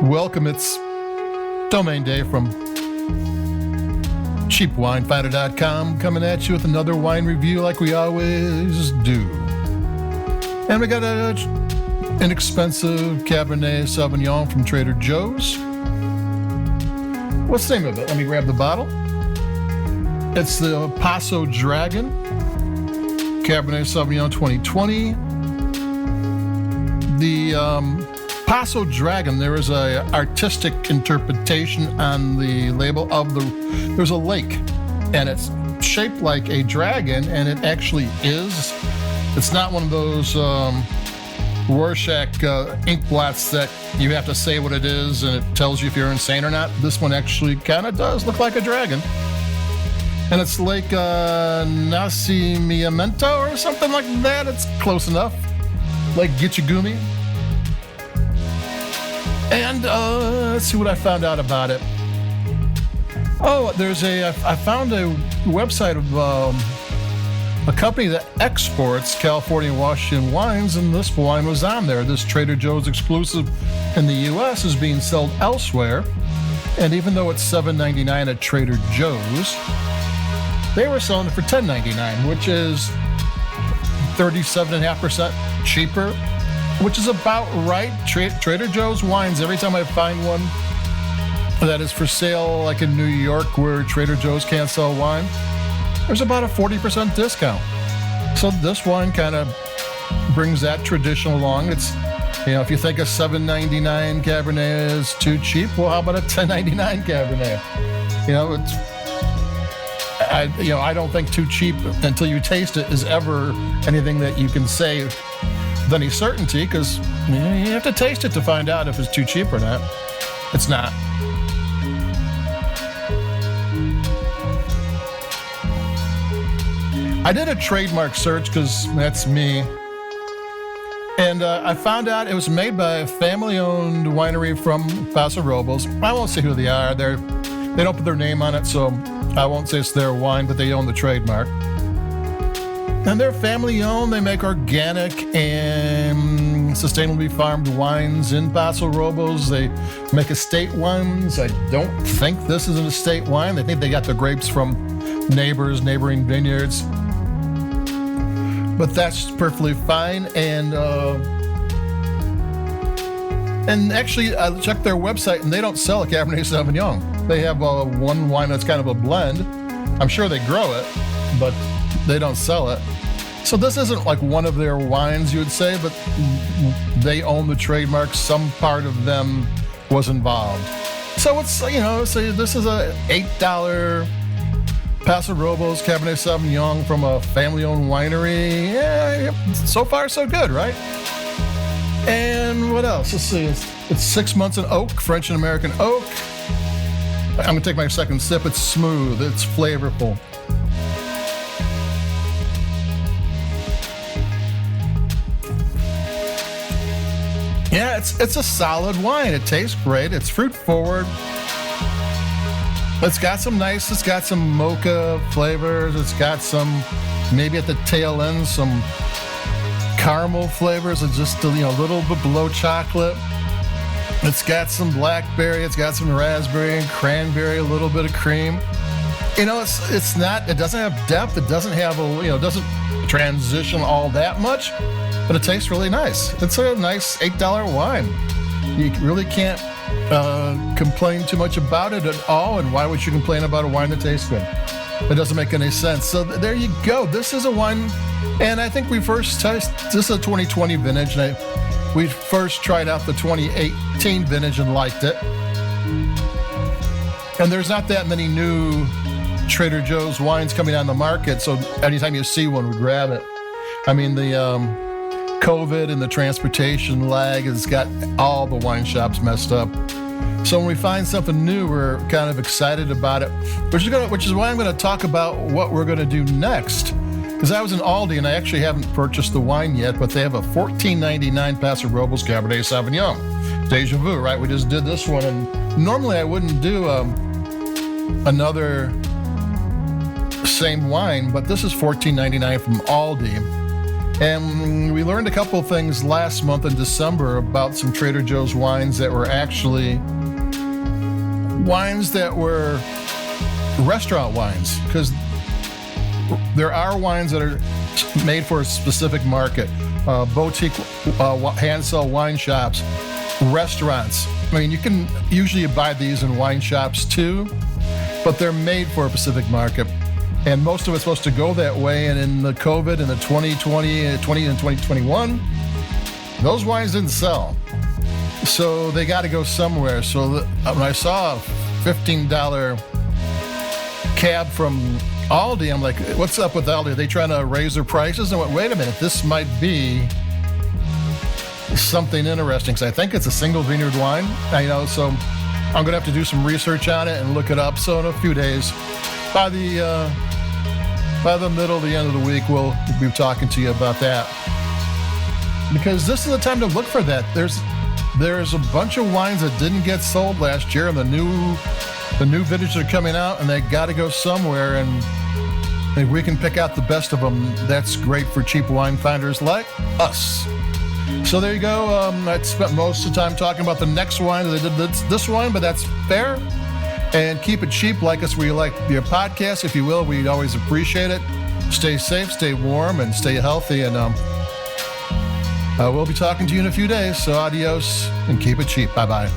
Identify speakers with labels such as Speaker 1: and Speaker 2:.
Speaker 1: Welcome, it's Domain Day from CheapWineFinder.com coming at you with another wine review like we always do. And we got an inexpensive Cabernet Sauvignon from Trader Joe's. What's the name of it? Let me grab the bottle. It's the Paso Dragon Cabernet Sauvignon 2020. The Paso Dragon, there is a artistic interpretation on the label of there's a lake, and it's shaped like a dragon, and it actually is. It's not one of those Rorschach ink blots that you have to say what it is and it tells you if you're insane or not. This one actually kind of does look like a dragon. And it's Lake Nacimiento or something like that. It's close enough. Lake Gitchigumi. And let's see what I found out about it. Oh, I found a website of a company that exports California and Washington wines, and this wine was on there. This Trader Joe's exclusive in the U.S. is being sold elsewhere. And even though it's $7.99 at Trader Joe's, they were selling it for $10.99, which is 37.5% cheaper, which is about right. Trader Joe's wines, every time I find one that is for sale, like in New York where Trader Joe's can't sell wine, there's about a 40% discount. So this wine kind of brings that tradition along. It's, if you think a $7.99 Cabernet is too cheap, well, how about a $10.99 Cabernet? I don't think too cheap until you taste it is ever anything that you can say with any certainty, because you have to taste it to find out if it's too cheap or not. It's not. I did a trademark search because that's me. And I found out it was made by a family-owned winery from Paso Robles. I won't say who they are. They don't put their name on it, so I won't say it's their wine, but they own the trademark. And they're family-owned. They make organic and sustainably farmed wines in Paso Robles. They make estate wines. I don't think this is an estate wine. They think they got the grapes from neighboring vineyards. But that's perfectly fine. And actually, I checked their website, and they don't sell a Cabernet Sauvignon. They have one wine that's kind of a blend. I'm sure they grow it, but they don't sell it. So this isn't like one of their wines, you would say, but they own the trademark. Some part of them was involved. So it's, this is a $8 Paso Robles Cabernet Sauvignon from a family-owned winery. Yeah, so far so good, right? And what else? Let's see. It's 6 months in oak, French and American oak. I'm going to take my second sip. It's smooth. It's flavorful. Yeah, it's a solid wine. It tastes great. It's fruit forward. It's got some mocha flavors. It's got some, maybe at the tail end, some caramel flavors and just a little bit below chocolate. It's got some blackberry. It's got some raspberry and cranberry, a little bit of cream. It doesn't have depth. It doesn't have doesn't transition all that much, but it tastes really nice. It's a nice $8 wine. You really can't complain too much about it at all, and why would you complain about a wine that tastes good? It doesn't make any sense. So there you go. This is a wine, and I think we first tasted, this is a 2020 vintage, and we first tried out the 2018 vintage and liked it. And there's not that many new Trader Joe's wines coming on the market, so anytime you see one, we grab it. I mean, the COVID and the transportation lag has got all the wine shops messed up. So when we find something new, we're kind of excited about it, which is why I'm going to talk about what we're going to do next. Because I was in Aldi, and I actually haven't purchased the wine yet, but they have a $14.99 Paso Robles Cabernet Sauvignon. Deja vu, right? We just did this one, and normally I wouldn't do another same wine, but this is $14.99 from Aldi. And we learned a couple of things last month in December about some Trader Joe's wines that were actually wines that were restaurant wines, because there are wines that are made for a specific market, boutique hand-sell wine shops, restaurants. I mean, you can usually buy these in wine shops too, but they're made for a specific market. And most of it's supposed to go that way. And in the COVID and the 2020 and 2021, those wines didn't sell. So they got to go somewhere. So when I saw a $15 cab from Aldi, I'm like, what's up with Aldi? Are they trying to raise their prices? And I went, wait a minute, this might be something interesting, because I think it's a single vineyard wine. So I'm going to have to do some research on it and look it up. So in a few days, by the middle to the end of the week, we'll be talking to you about that. Because this is the time to look for that. There's a bunch of wines that didn't get sold last year, and the new vintages are coming out, and they got to go somewhere. And if we can pick out the best of them, that's great for cheap wine finders like us. So there you go. I spent most of the time talking about the next wine. They did this wine, but that's fair. And keep it cheap, like us where you like your podcast, if you will. We'd always appreciate it. Stay safe, stay warm, and stay healthy. And we'll be talking to you in a few days. So adios, and keep it cheap. Bye-bye.